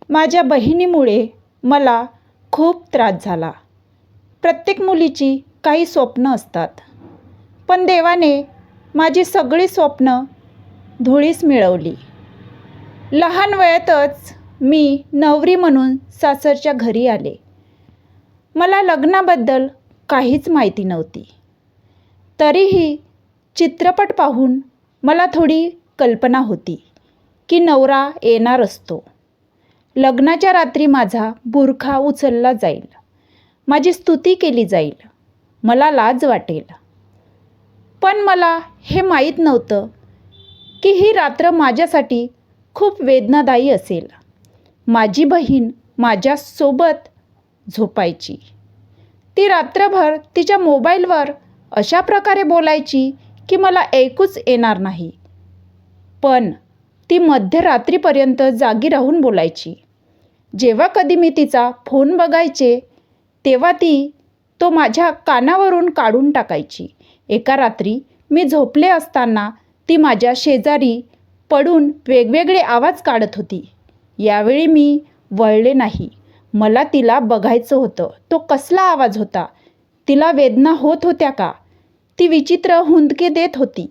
माझ्या बहिणीमुळे मला खूप त्रास झाला. प्रत्येक मुलीची काही स्वप्न असतात, पण देवाने माझी सगळी स्वप्न धुळीस मिळवली. लहान वयातच मी नवरी म्हणून सासरच्या घरी आले. मला लग्नाबद्दल काहीच माहिती नव्हती. तरीही चित्रपट पाहून मला थोडी कल्पना होती की नवरा येणार असतो. लग्नाच्या रात्री माझा बुरखा उचलला जाईल, माझी स्तुती केली जाईल, मला लाज वाटेल. पण मला हे माहीत नव्हतं की ही रात्र माझ्यासाठी खूप वेदनादायी असेल. माझी बहीण माझ्यासोबत झोपायची. ती रात्रभर तिच्या मोबाईलवर अशा प्रकारे बोलायची की मला ऐकूच येणार नाही. पण ती मध्यरात्रीपर्यंत जागी राहून बोलायची. जेव्हा कधी मी तिचा फोन बघायचे तेव्हा ती तो माझ्या कानावरून काढून टाकायची. एका रात्री मी झोपले असताना ती माझ्या शेजारी पडून वेगवेगळे आवाज काढत होती. यावेळी मी वळले नाही. मला तिला बघायचं होतं. तो कसला आवाज होता? तिला वेदना होत होत्या का? ती विचित्र हुंदके देत होती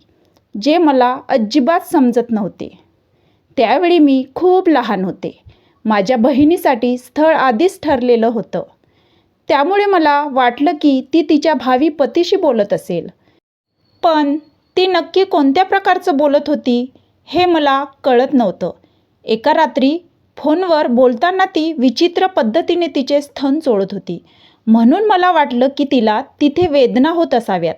जे मला अजिबात समजत नव्हते. त्यावेळी मी खूप लहान होते. माझ्या बहिणीसाठी स्थळ आधीच ठरलेलं होतं. त्यामुळे मला वाटलं की ती तिच्या भावी पतीशी बोलत असेल. पण ती नक्की कोणत्या प्रकारचं बोलत होती हे मला कळत नव्हतं. एका रात्री फोनवर बोलताना ती विचित्र पद्धतीने तिचे स्तन चोळत होती. म्हणून मला वाटलं की तिला तिथे वेदना होत असाव्यात.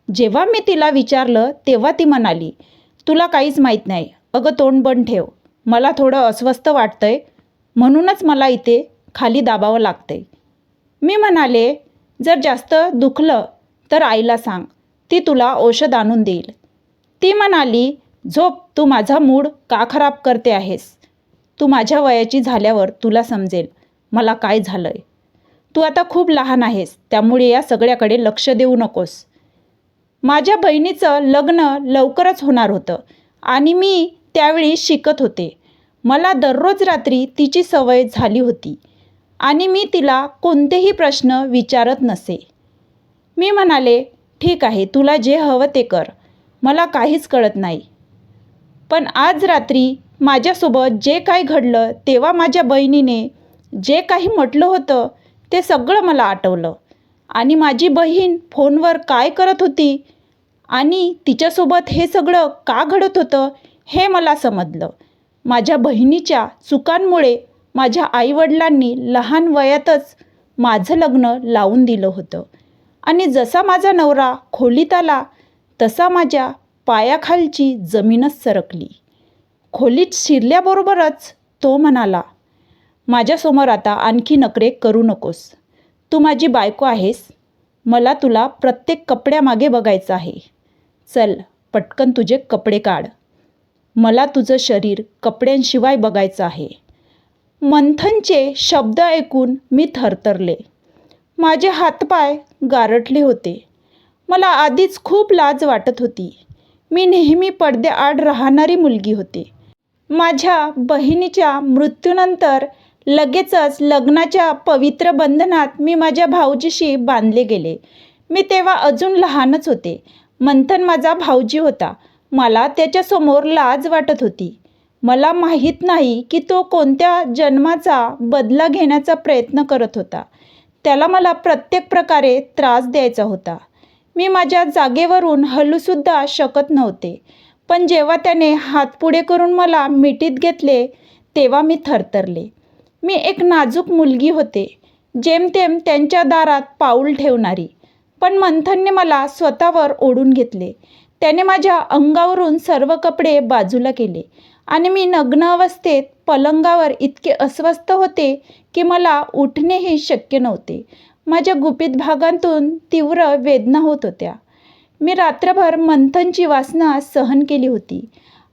जेव्हा मी तिला विचारलं तेव्हा ती म्हणाली, तुला काहीच माहीत नाही. अगं तोंड बंद ठेव. मला थोडं अस्वस्थ वाटतंय म्हणूनच मला इथे खाली दाबावं लागतंय. मी म्हणाले, जर जास्त दुखलं तर आईला सांग, ती तुला औषध आणून देईल. ती म्हणाली, झोप, तू माझा मूड का खराब करते आहेस? तू माझ्या वयाची झाल्यावर तुला समजेल मला काय झालंय. तू आता खूप लहान आहेस, त्यामुळे या सगळ्याकडे लक्ष देऊ नकोस. माझ्या बहिणीचं लग्न लवकरच होणार होतं आणि मी त्यावेळी शिकत होते. मला दररोज रात्री तिची सवय झाली होती आणि मी तिला कोणतेही प्रश्न विचारत नसे. मी म्हणाले, ठीक आहे, तुला जे हवं ते कर, मला काहीच कळत नाही. पण आज रात्री माझ्यासोबत जे काही घडलं तेव्हा माझ्या बहिणीने जे काही म्हटलं होतं ते सगळं मला आठवलं. आणि माझी बहीण फोनवर काय करत होती आणि तिच्यासोबत हे सगळं का घडत होतं हे मला समजलं. माझ्या बहिणीच्या चुकांमुळे माझ्या आईवडिलांनी लहान वयातच माझं लग्न लावून दिलं होतं. आणि जसा माझा नवरा खोलीत आला तसा माझ्या पायाखालची जमीनच सरकली. खोलीत शिरल्याबरोबरच तो म्हणाला, माझ्यासमोर आता आणखी नखरे करू नकोस. तू माझी बायको आहेस. मला तुला प्रत्येक कपड्यामागे बघायचं आहे. चल पटकन तुझे कपडे काढ. मला तुझं शरीर कपड्यांशिवाय बघायचं आहे. मंथनचे शब्द ऐकून मी थरथरले. माझे हातपाय गारठले होते. मला आधीच खूप लाज वाटत होती. मी नेहमी पडद्याआड राहणारी मुलगी होते. माझ्या बहिणीच्या मृत्यूनंतर लगेचच लग्नाच्या पवित्र बंधनात मी माझ्या भाऊजीशी बांधले गेले. मी तेव्हा अजून लहानच होते. मंथन माझा भाऊजी होता. मला त्याच्यासमोर लाज वाटत होती. मला माहीत नाही की तो कोणत्या जन्माचा बदला घेण्याचा प्रयत्न करत होता. त्याला मला प्रत्येक प्रकारे त्रास द्यायचा होता. मी माझ्या जागेवरून हलूसुद्धा शकत नव्हते. पण जेव्हा त्याने हात पुढे करून मला मिठीत घेतले तेव्हा मी थरथरले. मी एक नाजूक मुलगी होते, जेमतेम त्यांच्या दारात पाऊल ठेवणारी. पण मंथनने मला स्वतःवर ओढून घेतले. त्याने माझ्या अंगावरून सर्व कपडे बाजूला केले आणि मी नग्न अवस्थेत पलंगावर इतके अस्वस्थ होते की मला उठणेही शक्य नव्हते. माझ्या गुपित भागांतून तीव्र वेदना होत होत्या. मी रात्रभर मंथनची वासना सहन केली होती.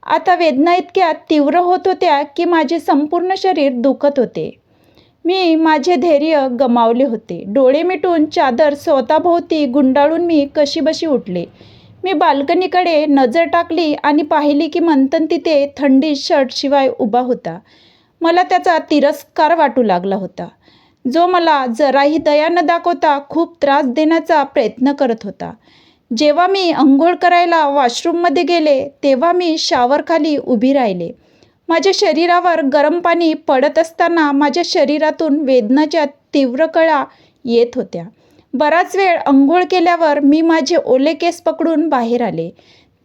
आता वेदना इतक्या तीव्र होत होत्या की माझे संपूर्ण शरीर दुखत होते. मी माझे धैर्य गमावले होते. डोळे मिटून चादर स्वतःभोवती गुंडाळून मी कशीबशी उठले. मी बाल्कनीकडे नजर टाकली आणि पाहिली की मंथन तिथे थंडीत शर्टशिवाय उभा होता. मला त्याचा तिरस्कार वाटू लागला होता, जो मला जराही दया न दाखवता खूप त्रास देण्याचा प्रयत्न करत होता. जेव्हा मी अंघोळ करायला वॉशरूममध्ये गेले तेव्हा मी शॉवरखाली उभी राहिले. माझ्या शरीरावर गरम पाणी पडत असताना माझ्या शरीरातून वेदनाच्या तीव्र कळा येत होत्या. बराच वेळ अंघोळ केल्यावर मी माझे ओले केस पकडून बाहेर आले.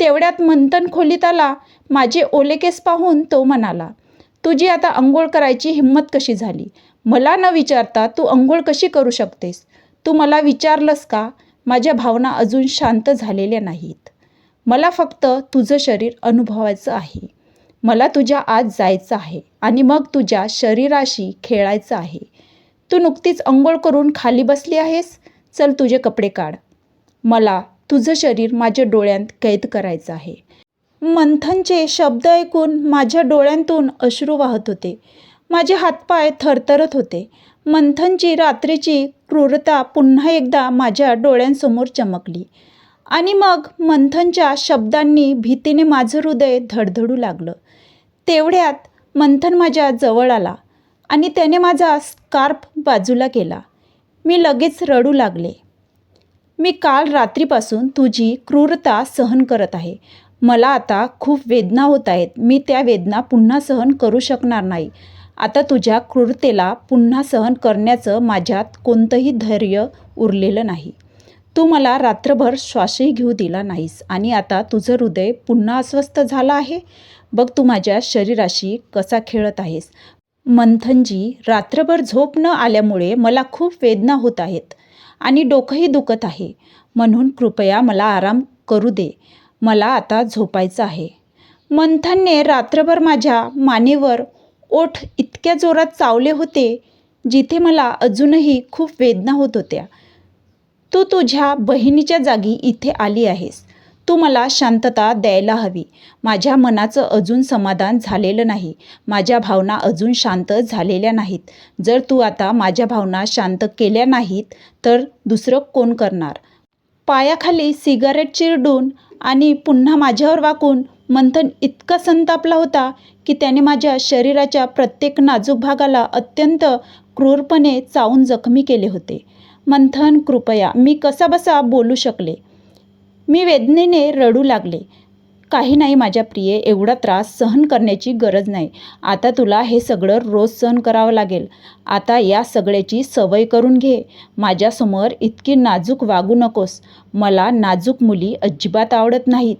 तेवढ्यात मंथन खोलीत आला. माझे ओले केस पाहून तो म्हणाला, तुझी आता अंघोळ करायची हिंमत कशी झाली? मला न विचारता तू अंघोळ कशी करू शकतेस? तू मला विचारलंस का? माझ्या भावना अजून शांत झालेल्या नाहीत. मला फक्त तुझं शरीर अनुभवायचं आहे. मला तुझ्या आत जायचं आहे आणि मग तुझ्या शरीराशी खेळायचं आहे. तू नुकतीच अंघोळ करून खाली बसली आहेस. चल तुझे कपडे काढ. मला तुझं शरीर माझ्या डोळ्यांत कैद करायचं आहे. मंथनचे शब्द ऐकून माझ्या डोळ्यांतून अश्रू वाहत होते. माझे हातपाय थरथरत होते. मंथनची रात्रीची क्रूरता पुन्हा एकदा माझ्या डोळ्यांसमोर चमकली आणि मग मंथनच्या शब्दांनी भीतीने माझं हृदय धडधडू लागलं. तेवढ्यात मंथन माझ्या जवळ आला आणि त्याने माझा स्कार्फ बाजूला केला. मी लगेच रडू लागले. मी काल रात्रीपासून तुझी क्रूरता सहन करत आहे. मला आता खूप वेदना होत आहेत. मी त्या वेदना पुन्हा सहन करू शकणार नाही. आता तुझ्या क्रूरतेला पुन्हा सहन करण्याचं माझ्यात कोणतंही धैर्य उरलेलं नाही. तू मला रात्रभर श्वासही घेऊ दिला नाहीस आणि आता तुझं हृदय पुन्हा अस्वस्थ झालं आहे. बघ तू माझ्या शरीराशी कसा खेळत आहेस. मंथनजी, रात्रभर झोप न आल्यामुळे मला खूप वेदना होत आहेत आणि डोकंही दुखत आहे. म्हणून कृपया मला आराम करू दे. मला आता झोपायचं आहे. मंथनने रात्रभर माझ्या मानेवर ओठ इतक्या जोरात चावले होते जिथे मला अजूनही खूप वेदना होत होत्या. तू तुझ्या बहिणीच्या जागी इथे आली आहेस. तू मला शांतता द्यायला हवी. माझ्या मनाचं अजून समाधान झालेलं नाही. माझ्या भावना अजून शांत झालेल्या नाहीत. जर तू आता माझ्या भावना शांत केल्या नाहीत तर दुसरं कोण करणार? पायाखाली सिगारेट चिरडून आणि पुन्हा माझ्यावर वाकून मंथन इतका संतापला होता की त्याने माझ्या शरीराच्या प्रत्येक नाजूक भागाला अत्यंत क्रूरपणे चावून जखमी केले होते. मंथन, कृपया. मी कसाबसा बोलू शकले. मी वेदनेने रडू लागले. काही नाही माझ्या प्रिये, एवढा त्रास सहन करण्याची गरज नाही. आता तुला हे सगळं रोज सहन करावं लागेल. आता या सगळ्याची सवय करून घे. माझ्यासमोर इतकी नाजूक वागू नकोस. मला नाजूक मुली अजिबात आवडत नाहीत.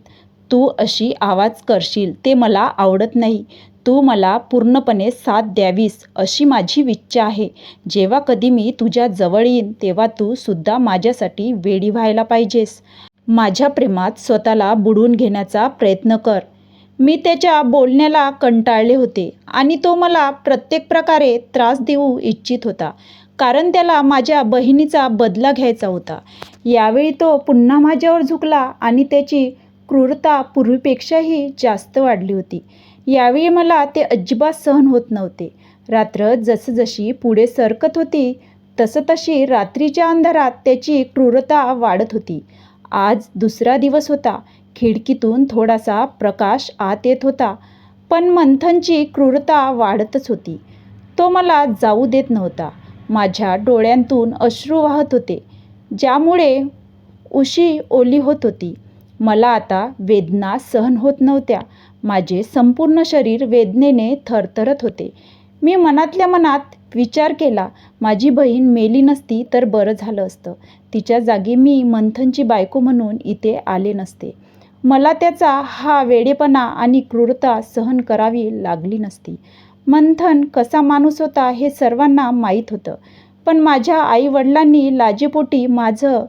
तू अशी आवाज करशील ते मला आवडत नाही. तू मला पूर्णपणे साथ द्यावीस अशी माझी इच्छा आहे. जेव्हा कधी मी तुझ्या जवळ येईन तेव्हा तू सुद्धा माझ्यासाठी वेडी व्हायला पाहिजेस. माझ्या प्रेमात स्वतःला बुडवून घेण्याचा प्रयत्न कर. मी त्याच्या बोलण्याला कंटाळले होते आणि तो मला प्रत्येक प्रकारे त्रास देऊ इच्छित होता, कारण त्याला माझ्या बहिणीचा बदला घ्यायचा होता. यावेळी तो पुन्हा माझ्यावर झुकला आणि त्याची क्रूरता पूर्वीपेक्षाही जास्त वाढली होती. यावेळी मला ते अजिबात सहन होत नव्हते. रात्र जसजशी पुढे सरकत होती तशी रात्रीच्या अंधारात त्याची क्रूरता वाढत होती. आज दुसरा दिवस होता. खिडकीतून थोडासा प्रकाश आत येत होता, पण मंथनची क्रूरता वाढतच होती. तो मला जाऊ देत नव्हता. माझ्या डोळ्यांतून अश्रू वाहत होते, ज्यामुळे उशी ओली होत होती. मला आता वेदना सहन होत नव्हत्या. माझे संपूर्ण शरीर वेदनेने थरथरत होते. मी मनातल्या मनात विचार केला, माझी बहीण मेली नसती तर बरं झालं असतं. तिच्या जागी मी मंथनची बायको म्हणून इथे आले नसते. मला त्याचा हा वेडेपणा आणि क्रूरता सहन करावी लागली नसती. मंथन कसा माणूस होता हे सर्वांना माहीत होतं, पण माझ्या आईवडिलांनी लाजेपोटी माझं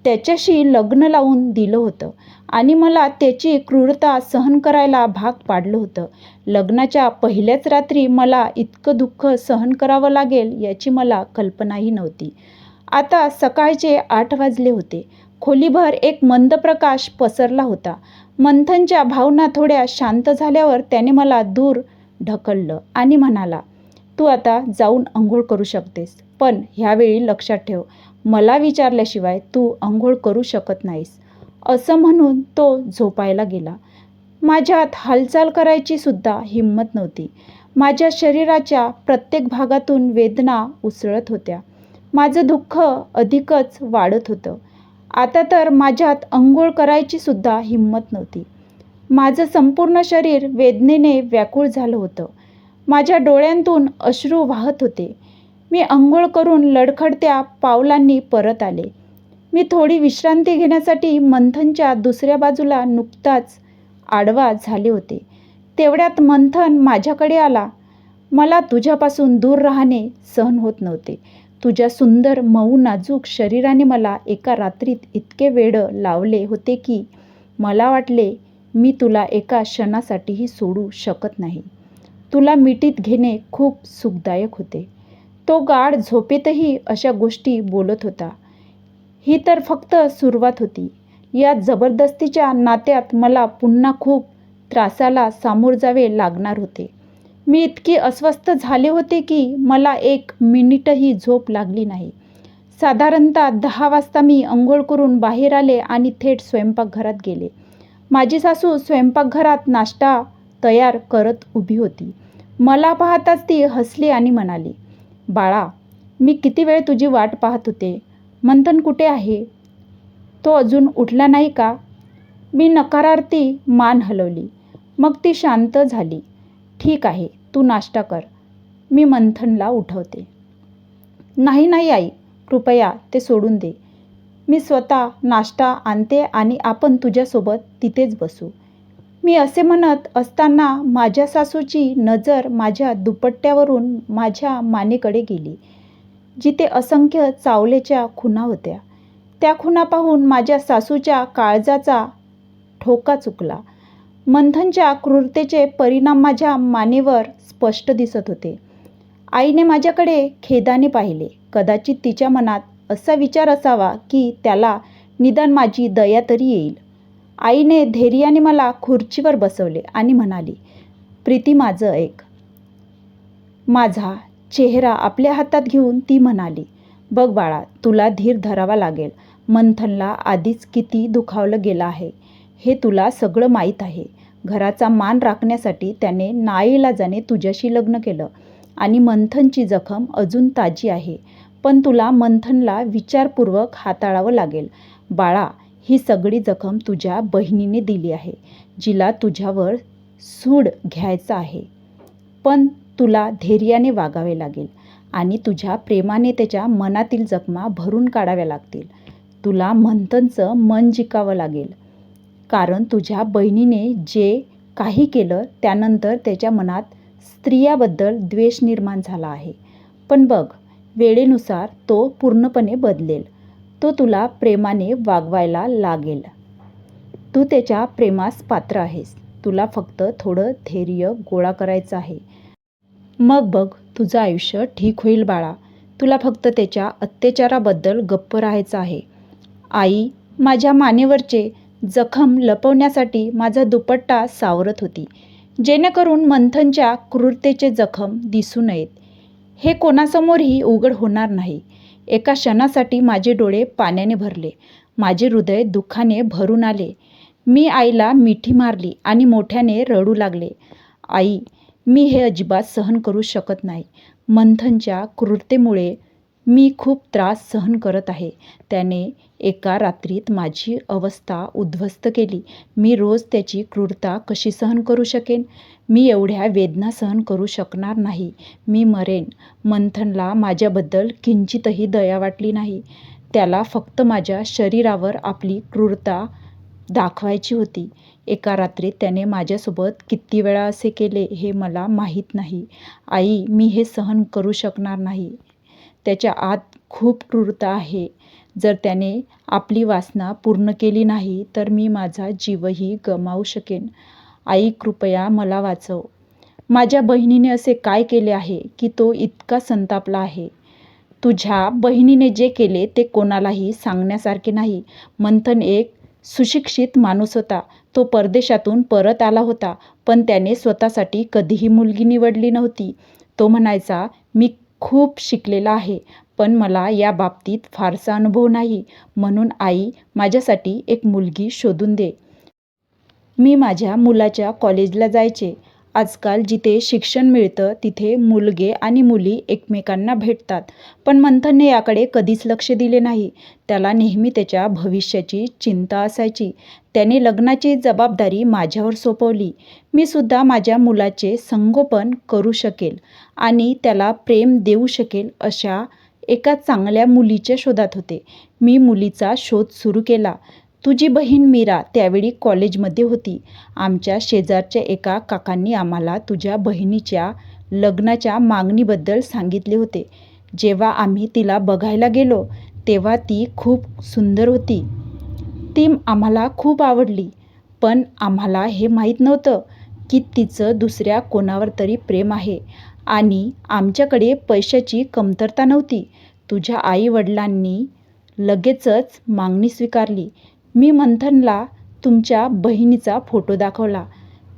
त्याच्याशी लग्न लावून दिलं होतं आणि मला त्याची क्रूरता सहन करायला भाग पाडलं होतं. लग्नाच्या पहिल्याच रात्री मला इतकं दुःख सहन करावं लागेल याची मला कल्पनाही नव्हती. आता सकाळचे 8 वाजले होते. खोलीभर एक मंद प्रकाश पसरला होता. मंथनच्या भावना थोड्या शांत झाल्यावर त्याने मला दूर ढकललं आणि म्हणाला, तू आता जाऊन अंघोळ करू शकतेस, पण ह्यावेळी लक्षात ठेव, मला विचारल्याशिवाय तू अंघोळ करू शकत नाहीस. असं म्हणून तो झोपायला गेला. माझ्यात हालचाल करायची सुद्धा हिंमत नव्हती. माझ्या शरीराच्या प्रत्येक भागातून वेदना उसळत होत्या. माझं दुःख अधिकच वाढत होतं. आता तर माझ्यात अंघोळ करायची सुद्धा हिंमत नव्हती. माझं संपूर्ण शरीर वेदनेने व्याकुळ झालं होतं. माझ्या डोळ्यांतून अश्रू वाहत होते. मी अंघोळ करून लडखडत्या पावलांनी परत आले. मी थोडी विश्रांती घेण्यासाठी मंथनच्या दुसऱ्या बाजूला नुकताच आडवा झाले होते. तेवढ्यात मंथन माझ्याकडे आला. मला तुझ्यापासून दूर राहणे सहन होत नव्हते. तुझ्या सुंदर मऊ नाजूक शरीराने मला एका रात्रीत इतके वेडं लावले होते की मला वाटले मी तुला एका क्षणासाठीही सोडू शकत नाही. तुला मिठीत घेणे खूप सुखदायक होते. तो गाढ झोपेतही अशा गोष्टी बोलत होता. ही तर फक्त सुरुवात होती. या जबरदस्तीच्या नात्यात मला पुन्हा खूप त्रासाला सामोर जावे लागणार होते. मी इतकी अस्वस्थ झाले होते की मला 1 मिनिटही झोप लागली नाही. साधारणतः 10 वाजता मी अंघोळ करून बाहेर आले आणि थेट स्वयंपाकघरात गेले. माझी सासू स्वयंपाकघरात नाश्ता तयार करत उभी होती. मला पाहताच ती हसली आणि म्हणाली, "बाळा, मी किती वेळ तुझी वाट पाहत होते. मंथन कुठे आहे? तो अजून उठला नाही का?" मी नकारार्थी मान हलवली. मग ती शांत झाली. "ठीक आहे, तू नाश्ता कर. मी मंथनला उठवते." "नाही नाही आई, कृपया ते सोडून दे. मी स्वतः नाश्ता आणते आणि आपण तुझ्यासोबत तिथेच बसू." मी असे म्हणत असताना माझ्या सासूची नजर माझ्या दुपट्ट्यावरून माझ्या मानेकडे गेली, जिथे असंख्य चावलेच्या खुणा होत्या. त्या खुणा पाहून माझ्या सासूच्या काळजाचा ठोका चुकला. मंथनच्या क्रूरतेचे परिणाम माझ्या मानेवर स्पष्ट दिसत होते. आईने माझ्याकडे खेदाने पाहिले. कदाचित तिच्या मनात असा विचार असावा की त्याला निदान माझी दया तरी येईल. आईने धैर्याने मला खुर्चीवर बसवले आणि म्हणाली, "प्रीती, माझं ऐक." माझा चेहरा आपल्या हातात घेऊन ती म्हणाली, "बघ बाळा, तुला धीर धरावा लागेल. मंथनला आधीच किती दुखावलं गेलं आहे हे तुला सगळं माहीत आहे. घराचा मान राखण्यासाठी त्याने नाईलाजाने तुझ्याशी लग्न केलं आणि मंथनची जखम अजून ताजी आहे. पण तुला मंथनला विचारपूर्वक हाताळावं लागेल. बाळा, ही सगळी जखम तुझ्या बहिणीने दिली आहे, जिला तुझ्यावर सूड घ्यायचा आहे. पण तुला धैर्याने वागावे लागेल आणि तुझ्या प्रेमाने त्याच्या मनातील जखमा भरून काढाव्या लागतील. तुला मंथनचं मन जिंकावं लागेल, कारण तुझ्या बहिणीने जे काही केलं त्यानंतर त्याच्या मनात स्त्रियाबद्दल द्वेष निर्माण झाला आहे. पण बघ, वेळेनुसार तो पूर्णपणे बदलेल. तो तुला प्रेमाने वागवायला लागेल. तू त्याच्या प्रेमास पात्र आहेस. तुला फक्त थोडं धैर्य गोळा करायचं आहे. मग बघ, तुझं आयुष्य ठीक होईल बाळा. तुला फक्त त्याच्या अत्याचाराबद्दल गप्प राहायचं आहे." आई माझ्या मानेवरचे जखम लपवण्यासाठी माझा दुपट्टा सावरत होती, जेणेकरून मंथनच्या क्रूरतेचे जखम दिसू नयेत. हे कोणासमोरही उघड होणार नाही. एका क्षणासाठी माझे डोळे पाण्याने भरले. माझे हृदय दुःखाने भरून आले. मी आईला मिठी मारली आणि मोठ्याने रडू लागले, "आई, मी हे अजिबात सहन करू शकत नाही. मंथनच्या क्रूरतेमुळे मी खूप त्रास सहन करत आहे. त्याने एका रात्रीत माझी अवस्था उद्ध्वस्त केली. मी रोज त्याची क्रूरता कशी सहन करू शकेन? मी एवढ्या वेदना सहन करू शकणार नाही. मी मरेन." मंथनला माझ्याबद्दल किंचितही दया वाटली नाही. त्याला फक्त माझ्या शरीरावर आपली क्रूरता दाखवायची होती. एका रात्रीत त्याने माझ्यासोबत किती वेळा असे केले हे मला माहीत नाही. आई, मी हे सहन करू शकणार नाही. त्याच्या आत खूप क्रूरता आहे. जर त्याने आपली वासना पूर्ण केली नाही तर मी माझा जीवही गमावू शकेन. आई, कृपया मला वाचव. माझ्या बहिणीने असे काय केले आहे की तो इतका संतापला आहे? तुझ्या बहिणीने जे केले ते कोणालाही सांगण्यासारखे नाही. मंथन एक सुशिक्षित माणूस होता. तो परदेशातून परत आला होता, पण त्याने स्वतःसाठी कधीही मुलगी निवडली नव्हती. तो म्हणायचा, "मी खूप शिकलेला आहे, पण मला या बाबतीत फारसा अनुभव नाही. म्हणून आई, माझ्यासाठी एक मुलगी शोधून दे. मी माझ्या मुलाच्या कॉलेजला जायचे आजकाल जिथे शिक्षण मिळतं तिथे मुलगे आणि मुली एकमेकांना भेटतात, पण मंथनने याकडे कधीच लक्ष दिले नाही. त्याला नेहमी त्याच्या भविष्याची चिंता असायची. त्याने लग्नाची जबाबदारी माझ्यावर सोपवली. मी सुद्धा माझ्या मुलाचे संगोपन करू शकेल आणि त्याला प्रेम देऊ शकेल अशा एका चांगल्या मुलीच्या शोधात होते. मी मुलीचा शोध सुरू केला. तुझी बहीण मीरा त्यावेळी कॉलेजमध्ये होती. आमच्या शेजारच्या एका काकांनी आम्हाला तुझ्या बहिणीच्या लग्नाच्या मागणीबद्दल सांगितले होते. जेव्हा आम्ही तिला बघायला गेलो तेव्हा ती खूप सुंदर होती. ती आम्हाला खूप आवडली, पण आम्हाला हे माहीत नव्हतं की तिचं दुसऱ्या कोणावर तरी प्रेम आहे आणि आमच्याकडे पैशाची कमतरता नव्हती. तुझ्या आई-वडिलांनी लगेचच मागणी स्वीकारली. मी मंथनला तुमच्या बहिणीचा फोटो दाखवला.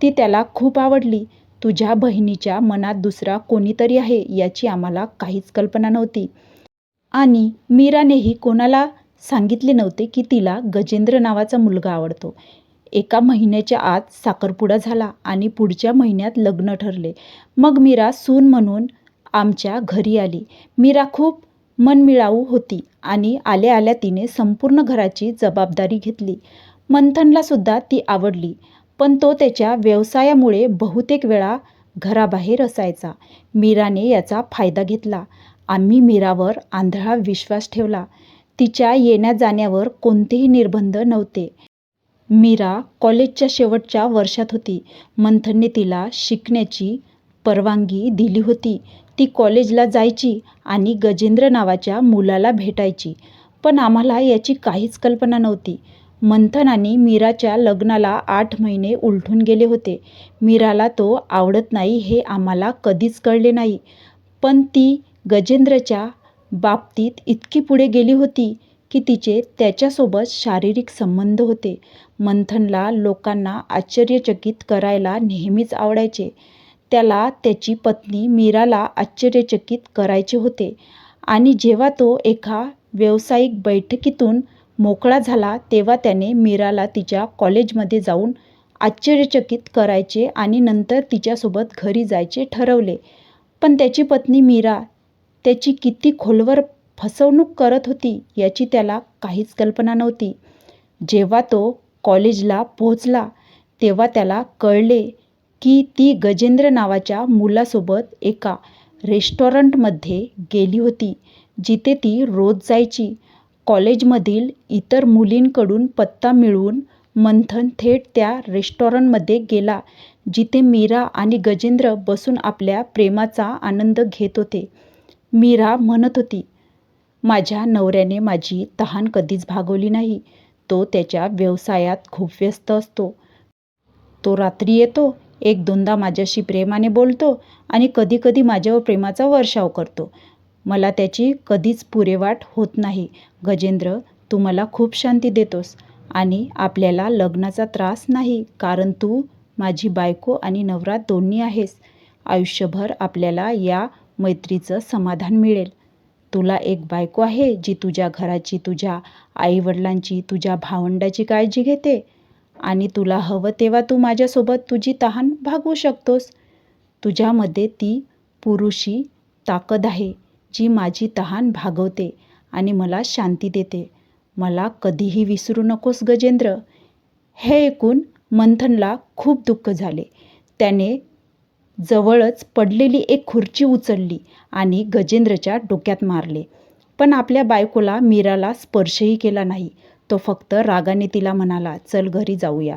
ती त्याला खूप आवडली. तुझ्या बहिणीच्या मनात दुसरा कोणीतरी आहे याची आम्हाला काहीच कल्पना नव्हती आणि मीरानेही कोणाला सांगितले नव्हते की तिला गजेंद्र नावाचा मुलगा आवडतो. एका महिन्याच्या आत साखरपुडा झाला आणि पुढच्या महिन्यात लग्न ठरले. मग मीरा सून म्हणून आमच्या घरी आली. मीरा खूप मनमिळाऊ होती आणि आल्या आल्या तिने संपूर्ण घराची जबाबदारी घेतली. मंथनला सुद्धा ती आवडली, पण तो त्याच्या व्यवसायामुळे बहुतेक वेळा घराबाहेर असायचा. मीराने याचा फायदा घेतला. आम्ही मीरावर आंधळा विश्वास ठेवला. तिच्या येण्या जाण्यावर कोणतेही निर्बंध नव्हते. मीरा कॉलेजच्या शेवटच्या वर्षात होती. मंथनने तिला शिकण्याची परवानगी दिली होती. ती कॉलेजला जायची आणि गजेंद्र नावाच्या मुलाला भेटायची, पण आम्हाला याची काहीच कल्पना नव्हती. मंथन आणि मीराच्या लग्नाला 8 महिने उलटून गेले होते. मीराला तो आवडत नाही हे आम्हाला कधीच कळले नाही, पण ती गजेंद्रच्या बाबतीत इतकी पुढे गेली होती की तिचे त्याच्यासोबत शारीरिक संबंध होते. मंथनला लोकांना आश्चर्यचकित करायला नेहमीच आवडायचे. त्याला त्याची पत्नी मीराला आश्चर्यचकित करायचे होते आणि जेव्हा तो एका व्यावसायिक बैठकीतून मोकळा झाला तेव्हा त्याने मीराला तिच्या कॉलेजमध्ये जाऊन आश्चर्यचकित करायचे आणि नंतर तिच्यासोबत घरी जायचे ठरवले. पण त्याची पत्नी मीरा त्याची किती खोलवर फसवणूक करत होती याची त्याला काहीच कल्पना नव्हती. जेव्हा तो कॉलेजला पोहोचला तेव्हा त्याला कळले की ती गजेंद्र नावाच्या मुलासोबत एका रेस्टॉरंटमध्ये गेली होती जिथे ती रोज जायची. कॉलेजमधील इतर मुलींकडून पत्ता मिळवून मंथन थेट त्या रेस्टॉरंटमध्ये गेला जिथे मीरा आणि गजेंद्र बसून आपल्या प्रेमाचा आनंद घेत होते. मीरा म्हणत होती, माझ्या नवऱ्याने माझी तहान कधीच भागवली नाही. तो त्याच्या व्यवसायात खूप व्यस्त असतो. तो रात्री येतो, 1-2दा माझ्याशी प्रेमाने बोलतो आणि कधीकधी माझ्यावर प्रेमाचा वर्षाव करतो. मला त्याची कधीच पुरेवाट होत नाही. गजेंद्र, तू मला खूप शांती देतोस आणि आपल्याला लग्नाचा त्रास नाही, कारण तू माझी बायको आणि नवरा दोन्ही आहेस. आयुष्यभर आपल्याला या मैत्रीचं समाधान मिळेल. तुला एक बायको आहे जी तुझ्या घराची, तुझ्या आईवडिलांची, तुझ्या भावंडाची काळजी घेते आणि तुला हवं तेव्हा तू माझ्यासोबत तुझी तहान भागवू शकतोस. तुझ्यामध्ये ती पुरुषी ताकद आहे जी माझी तहान भागवते आणि मला शांती देते. मला कधीही विसरू नकोस गजेंद्र. हे ऐकून मंथनला खूप दुःख झाले. त्याने जवळच पडलेली एक खुर्ची उचलली आणि गजेंद्रच्या डोक्यात मारले, पण आपल्या बायकोला मीराला स्पर्शही केला नाही. तो फक्त रागाने तिला म्हणाला, चल घरी जाऊया.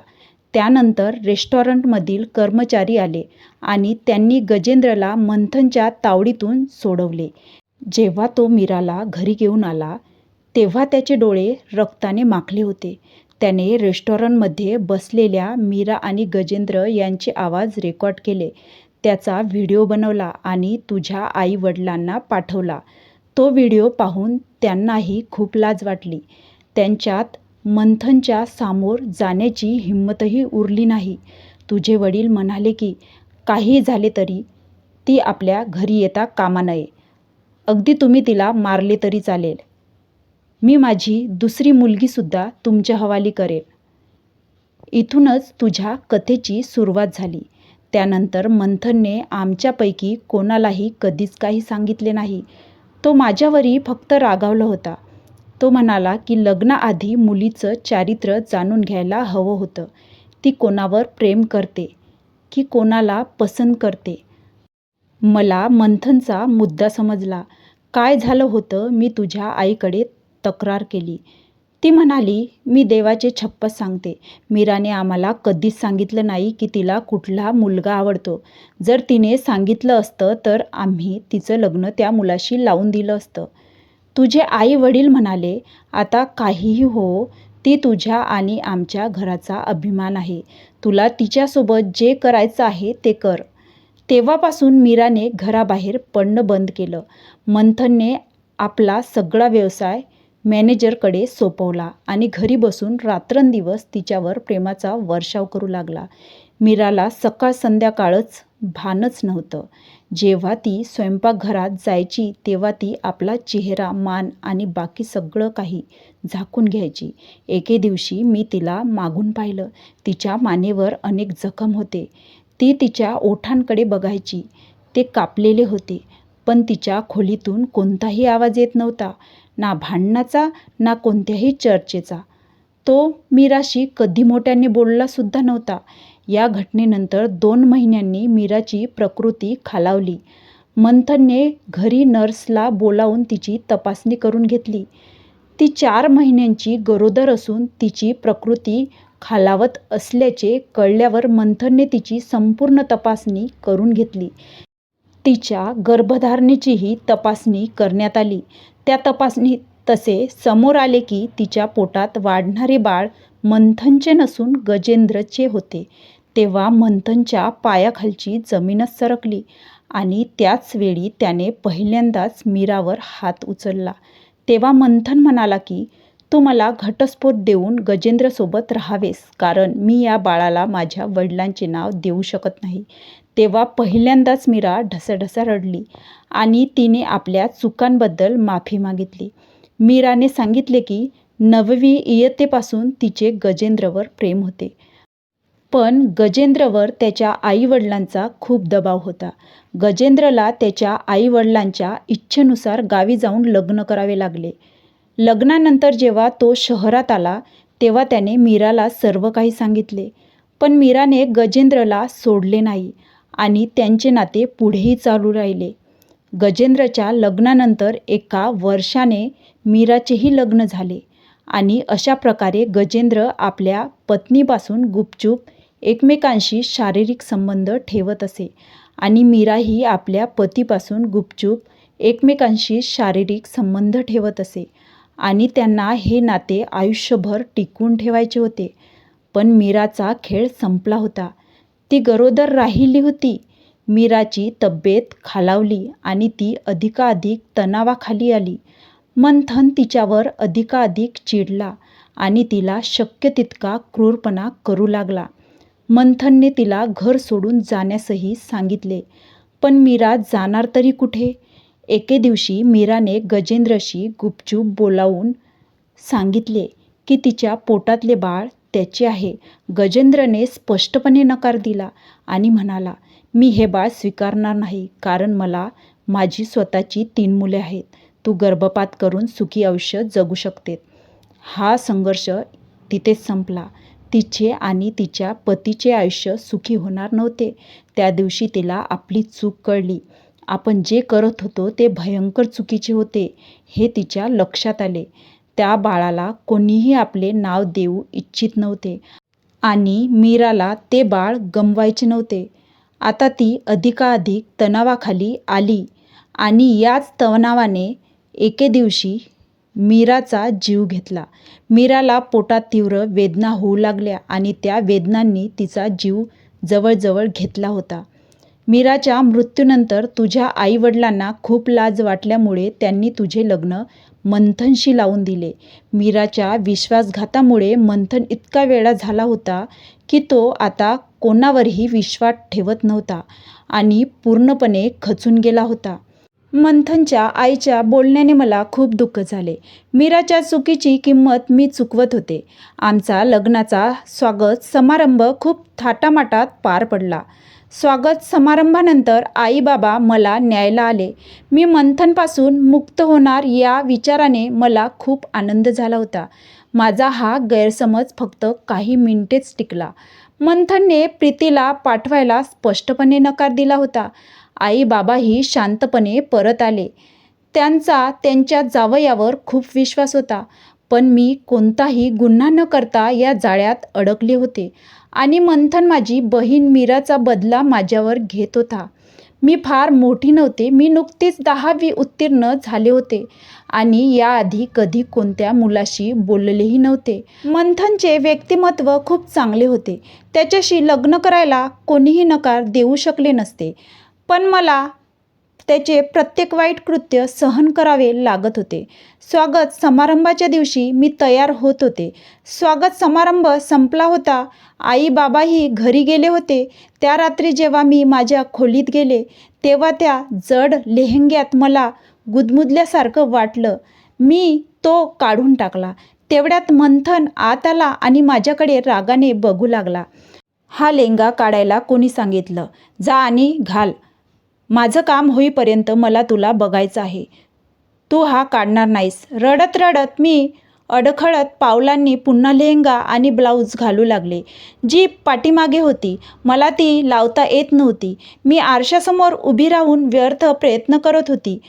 त्यानंतर रेस्टॉरंटमधील कर्मचारी आले आणि त्यांनी गजेंद्रला मंथनच्या तावडीतून सोडवले. जेव्हा तो मीराला घरी घेऊन आला तेव्हा त्याचे डोळे रक्ताने माखले होते. त्याने रेस्टॉरंटमध्ये बसलेल्या मीरा आणि गजेंद्र यांचे आवाज रेकॉर्ड केले. त्याचा व्हिडिओ बनवला आणि तुझ्या आई-वडिलांना पाठवला. तो व्हिडिओ पाहून त्यांनाही खूप लाज वाटली. त्यांच्यात मंथनच्या सामोर जाण्याची हिंमतही उरली नाही. तुझे वडील म्हणाले की काही झाले तरी ती आपल्या घरी येता कामा नये. अगदी तुम्ही तिला मारले तरी चालेल. मी माझी दुसरी मुलगीसुद्धा तुमच्या हवाली करेन. इथूनच तुझ्या कथेची सुरुवात झाली. त्यानंतर मंथनने आमच्यापैकी कोणालाही कधीच काही सांगितले नाही. तो माझ्यावरही फक्त रागावला होता. तो म्हणाला की लग्नाआधी मुलीचं चारित्र्य जाणून घ्यायला हवं होतं. ती कोणावर प्रेम करते की कोणाला पसंत करते. मला मंथनचा मुद्दा समजला. काय झालं होतं, मी तुझ्या आईकडे तक्रार केली. ती म्हणाली, मी देवाचे छप्पत सांगते, मीराने आम्हाला कधीच सांगितलं नाही की तिला कुठला मुलगा आवडतो. जर तिने सांगितलं असतं तर आम्ही तिचं लग्न त्या मुलाशी लावून दिलं असतं. तुझे आई वडील म्हणाले, आता काहीही हो, ती तुझ्या आणि आमच्या घराचा अभिमान आहे. तुला तिच्यासोबत जे करायचं आहे ते कर. तेव्हापासून मीराने घराबाहेर पडणं बंद केलं. मंथनने आपला सगळा व्यवसाय मॅनेजरकडे सोपवला आणि घरी बसून रात्रंदिवस तिच्यावर प्रेमाचा वर्षाव करू लागला. मीराला सकाळ संध्याकाळच भानच नव्हतं. जेव्हा ती स्वयंपाकघरात जायची तेव्हा ती आपला चेहरा, मान आणि बाकी सगळं काही झाकून घ्यायची. एके दिवशी मी तिला मागून पाहिलं. तिच्या मानेवर अनेक जखम होते. ती तिच्या ओठांकडे बघायची. ते कापलेले होते, पण तिच्या खोलीतून कोणताही आवाज येत नव्हता, ना भांडणाचा ना कोणत्याही चर्चेचा. तो मीराशी कधी मोठ्याने बोलला सुद्धा नव्हता. या घटनेनंतर 2 महिन्यांनी मीराची प्रकृती खालावली. मंथनने घरी नर्सला बोलावून तिची तपासणी करून घेतली. ती 4 महिन्यांची गरोदर असून तिची प्रकृती खालावत असल्याचे कळल्यावर मंथनने तिची संपूर्ण तपासणी करून घेतली. तिच्या गर्भधारणेचीही तपासणी करण्यात आली. त्या तपासणीत तसे समोर आले की तिच्या पोटात वाढणारे बाळ मंथनचे नसून गजेंद्रचे होते. तेव्हा मंथनच्या पायाखालची जमीनच सरकली आणि त्याच वेळी त्याने पहिल्यांदाच मीरावर हात उचलला. तेव्हा मंथन म्हणाला की तू मला घटस्फोट देऊन गजेंद्रसोबत राहावेस, कारण मी या बाळाला माझ्या वडिलांचे नाव देऊ शकत नाही. तेव्हा पहिल्यांदाच मीरा ढसाढसा रडली आणि तिने आपल्या चुकांबद्दल माफी मागितली. मीराने सांगितले की 9वी इयत्तेपासून तिचे गजेंद्रवर प्रेम होते. पण गजेंद्रवर त्याच्या आईवडिलांचा खूप दबाव होता. गजेंद्रला त्याच्या आईवडिलांच्या इच्छेनुसार गावी जाऊन लग्न करावे लागले. लग्नानंतर जेव्हा तो शहरात आला तेव्हा त्याने मीराला सर्व काही सांगितले. पण मीराने गजेंद्रला सोडले नाही आणि त्यांचे नाते पुढेही चालू राहिले. गजेंद्रच्या लग्नानंतर एका वर्षाने मीराचेही लग्न झाले आणि अशा प्रकारे गजेंद्र आपल्या पत्नीपासून गुपचूप एकमेकांशी शारीरिक संबंध ठेवत असे आणि मीराही आपल्या पतीपासून गुपचूप एकमेकांशी शारीरिक संबंध ठेवत असे आणि त्यांना हे नाते आयुष्यभर टिकवून ठेवायचे होते. पण मीराचा खेळ संपला होता. ती गरोदर राहिली होती. मीराची तब्येत खालावली आणि ती अधिकाधिक तणावाखाली आली. मंथन तिच्यावर अधिकाधिक चिडला आणि तिला शक्य तितका क्रूरपणा करू लागला. मंथनने तिला घर सोडून जाण्यासही सांगितले. पण मीरा जाणार तरी कुठे? एके दिवशी मीराने गजेंद्रशी गुपचूप बोलावून सांगितले की तिच्या पोटातले बाळ त्याचे आहे. गजेंद्रने स्पष्टपणे नकार दिला आणि म्हणाला, मी हे बाळ स्वीकारणार नाही, कारण मला माझी स्वतःची 3 मुले आहेत. तू गर्भपात करून सुखी आयुष्य जगू शकते. हा संघर्ष तिथेच संपला. तिचे आणि तिच्या पतीचे आयुष्य सुखी होणार नव्हते. त्या दिवशी तिला आपली चूक कळली. आपण जे करत होतो ते भयंकर चुकीचे होते हे तिच्या लक्षात आले. त्या बाळाला कोणीही आपले नाव देऊ इच्छित नव्हते आणि मीराला ते बाळ गमवायचे नव्हते. आता ती अधिकाधिक तणावाखाली आली आणि याच तणावाने एके दिवशी मीराचा जीव घेतला. मीराला पोटात तीव्र वेदना होऊ लागल्या आणि त्या वेदनांनी तिचा जीव जवळजवळ घेतला होता. मीराच्या मृत्यूनंतर तुझ्या आईवडिलांना खूप लाज वाटल्यामुळे त्यांनी तुझे लग्न मंथनशी लावून दिले. मीराच्या विश्वासघातामुळे मंथन इतका वेडा झाला होता की तो आता कोणावरही विश्वास ठेवत नव्हता आणि पूर्णपणे खचून गेला होता. मंथनच्या आईच्या बोलण्याने मला खूप दुःख झाले. मीराच्या चुकीची किंमत मी चुकवत होते. आमचा लग्नाचा स्वागत समारंभ खूप थाटामाटात पार पडला. स्वागत समारंभानंतर आई बाबा मला न्यायला आले. मी मंथनपासून मुक्त होणार या विचाराने मला खूप आनंद झाला होता. माझा हा गैरसमज फक्त काही मिनिटेच टिकला. मंथनने प्रीतीला पाठवायला स्पष्टपणे नकार दिला होता. आई बाबाही शांतपणे परत आले. त्यांचा त्यांच्या जावयावर खूप विश्वास होता. पण मी कोणताही गुन्हा न करता या जाळ्यात अडकले होते आणि मंथन माझी बहीण मीराचा बदला माझ्यावर घेत होता. मी फार मोठी नव्हते. मी नुकतीच 10वी उत्तीर्ण झाले होते आणि याआधी कधी कोणत्या मुलाशी बोललेही नव्हते. मंथनचे व्यक्तिमत्व खूप चांगले होते. त्याच्याशी लग्न करायला कोणीही नकार देऊ शकले नसते. पण मला त्याचे प्रत्येक वाईट कृत्य सहन करावे लागत होते. स्वागत समारंभाच्या दिवशी मी तयार होत होते. स्वागत समारंभ संपला होता. आई बाबाही घरी गेले होते. त्या रात्री जेव्हा मी माझ्या खोलीत गेले तेव्हा त्या जड लेहंग्यात मला गुदमुदल्यासारखं वाटलं. मी तो काढून टाकला. तेवढ्यात मंथन आत आला आणि माझ्याकडे रागाने बघू लागला. हा लेहंगा काढायला कोणी सांगितलं? जा आणि घाल. माझं काम होईपर्यंत मला तुला बघायचं आहे. तू हा काढणार नाहीस. रडत रडत मी अडखळत पावलांनी पुन्हा लेहंगा आणि ब्लाऊज घालू लागले. जीप पाठीमागे होती. मला ती लावता येत नव्हती. मी आरशासमोर उभी राहून व्यर्थ प्रयत्न करत होती.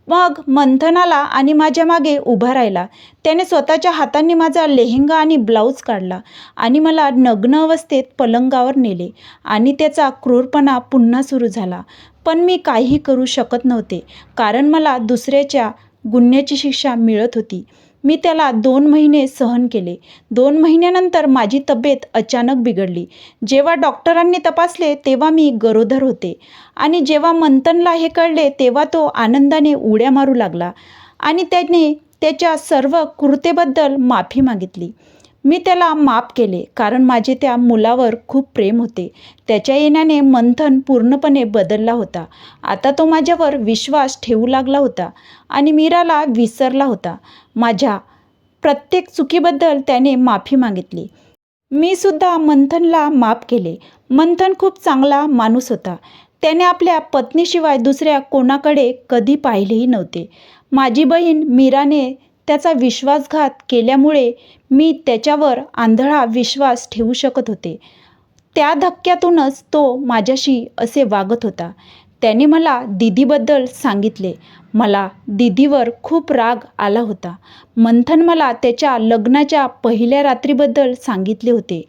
मग मंथन आला आणि माझ्या मागे उभा राहिला. त्याने स्वतःच्या हातांनी माझा लेहंगा आणि ब्लाऊज काढला आणि मला नग्न अवस्थेत पलंगावर नेले आणि त्याचा क्रूरपणा पुन्हा सुरू झाला. पण मी काही करू शकत नव्हते, कारण मला दुसऱ्याच्या गुन्ह्याची शिक्षा मिळत होती. मी त्याला 2 महिने सहन केले. 2 महिन्यानंतर माझी तब्येत अचानक बिघडली. जेव्हा डॉक्टरांनी तपासले तेव्हा मी गरोदर होते आणि जेव्हा मंथनला हे कळले तेव्हा तो आनंदाने उड्या मारू लागला आणि त्याने त्याच्या सर्व कृत्येबद्दल माफी मागितली. मी त्याला माफ केले, कारण माझे त्या मुलावर खूप प्रेम होते. त्याच्या येण्याने मंथन पूर्णपणे बदलला होता. आता तो माझ्यावर विश्वास ठेवू लागला होता आणि मीराला विसरला होता. माझ्या प्रत्येक चुकीबद्दल त्याने माफी मागितली. मी सुद्धा मंथनला माफ केले. मंथन खूप चांगला माणूस होता. त्याने आपल्या पत्नीशिवाय दुसऱ्या कोणाकडे कधी पाहिलेही नव्हते. माझी बहीण मीराने त्याचा विश्वासघात केल्यामुळे मी त्याच्यावर आंधळा विश्वास ठेवू शकत होते. त्या धक्क्यातूनच तो माझ्याशी असे वागत होता. त्याने मला दीदीबद्दल सांगितले. मला दीदीवर खूप राग आला होता. मंथन मला त्याच्या लग्नाच्या पहिल्या रात्रीबद्दल सांगितले होते.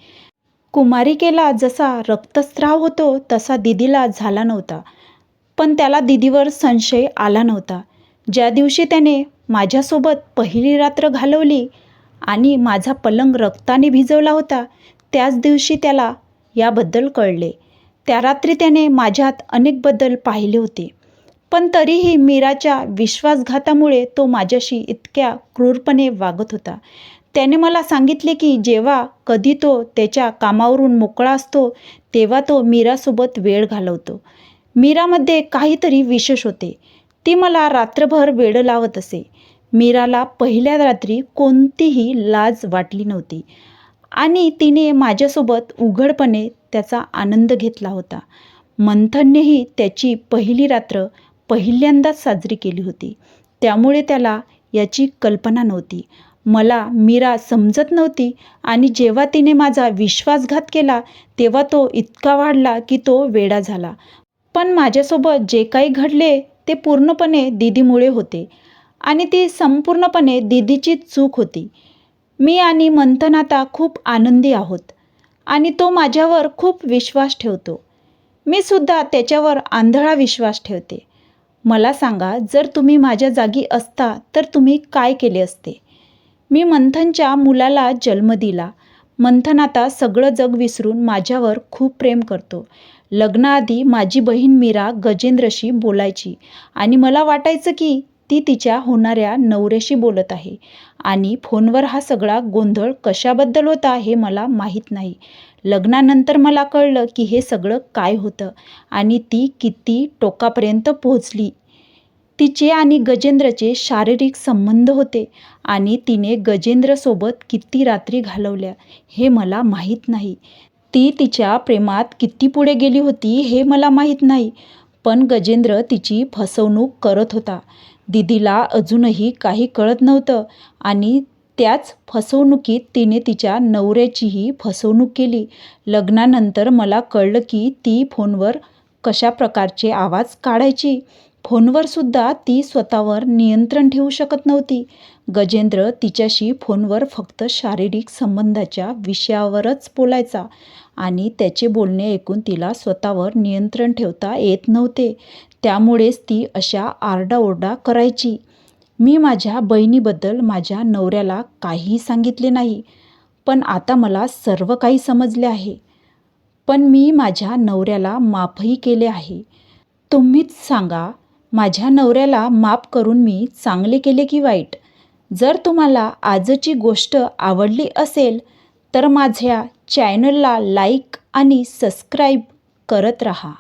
कुमारिकेला जसा रक्तस्राव होतो तसा दीदीला झाला नव्हता. पण त्याला दीदीवर संशय आला नव्हता. ज्या दिवशी त्याने माझ्यासोबत पहिली रात्र घालवली आणि माझा पलंग रक्ताने भिजवला होता त्याच दिवशी त्याला याबद्दल कळले. त्या रात्री त्याने माझ्यात अनेक बदल पाहिले होते. पण तरीही मीराच्या विश्वासघातामुळे तो माझ्याशी इतक्या क्रूरपणे वागत होता. त्याने मला सांगितले की जेव्हा कधी तो त्याच्या कामावरून मोकळा असतो तेव्हा तो मीरासोबत वेळ घालवतो. मीरामध्ये काहीतरी विशेष होते. ती मला रात्रभर वेड लावत असे. मीराला पहिल्या रात्री कोणतीही लाज वाटली नव्हती आणि तिने माझ्यासोबत उघडपणे त्याचा आनंद घेतला होता. मंथननेही त्याची पहिली रात्र पहिल्यांदाच साजरी केली होती. त्यामुळे त्याला याची कल्पना नव्हती. मला मीरा समजत नव्हती आणि जेव्हा तिने माझा विश्वासघात केला तेव्हा तो इतका वाढला की तो वेडा झाला. पण माझ्यासोबत जे काही घडले ते पूर्णपणे दीदीमुळे होते आणि ती संपूर्णपणे दीदीची चूक होती. मी आणि मंथन आता खूप आनंदी आहोत आणि तो माझ्यावर खूप विश्वास ठेवतो. मी सुद्धा त्याच्यावर आंधळा विश्वास ठेवते. मला सांगा, जर तुम्ही माझ्या जागी असता तर तुम्ही काय केले असते? मी मंथनच्या मुलाला जन्म दिला. मंथन आता सगळं जग विसरून माझ्यावर खूप प्रेम करतो. लग्नाआधी माझी बहीण मीरा गजेंद्रशी बोलायची आणि मला वाटायचं की ती तिच्या होणाऱ्या नवऱ्याशी बोलत आहे आणि फोनवर हा सगळा गोंधळ कशाबद्दल होता हे मला माहीत नाही. लग्नानंतर मला कळलं की हे सगळं काय होतं आणि ती किती टोकापर्यंत पोहोचली. तिचे आणि गजेंद्रचे शारीरिक संबंध होते आणि तिने गजेंद्रसोबत किती रात्री घालवल्या हे मला माहीत नाही. ती तिच्या प्रेमात किती पुढे गेली होती हे मला माहीत नाही, पण गजेंद्र तिची फसवणूक करत होता. दीदीला अजूनही काही कळत नव्हतं आणि त्याच फसवणुकीत तिने तिच्या नवऱ्याचीही फसवणूक केली. लग्नानंतर मला कळलं की ती फोनवर कशा प्रकारचे आवाज काढायची. फोनवर सुद्धा ती स्वतःवर नियंत्रण ठेवू शकत नव्हती. गजेंद्र तिच्याशी फोनवर फक्त शारीरिक संबंधाच्या विषयावरच बोलायचा आणि त्याचे बोलणे ऐकून तिला स्वतःवर नियंत्रण ठेवता येत नव्हते. त्यामुळेच ती अशा आरडाओरडा करायची. मी माझ्या बहिणीबद्दल माझ्या नवऱ्याला काहीही सांगितले नाही, पण आता मला सर्व काही समजले आहे. पण मी माझ्या नवऱ्याला माफही केले आहे. तुम्हीच सांगा, माझ्या नवऱ्याला माफ करून मी चांगले केले की वाईट? जर तुम्हाला आजची गोष्ट आवडली असेल तर माझ्या चॅनलला लाईक आणि सबस्क्राईब करत राहा.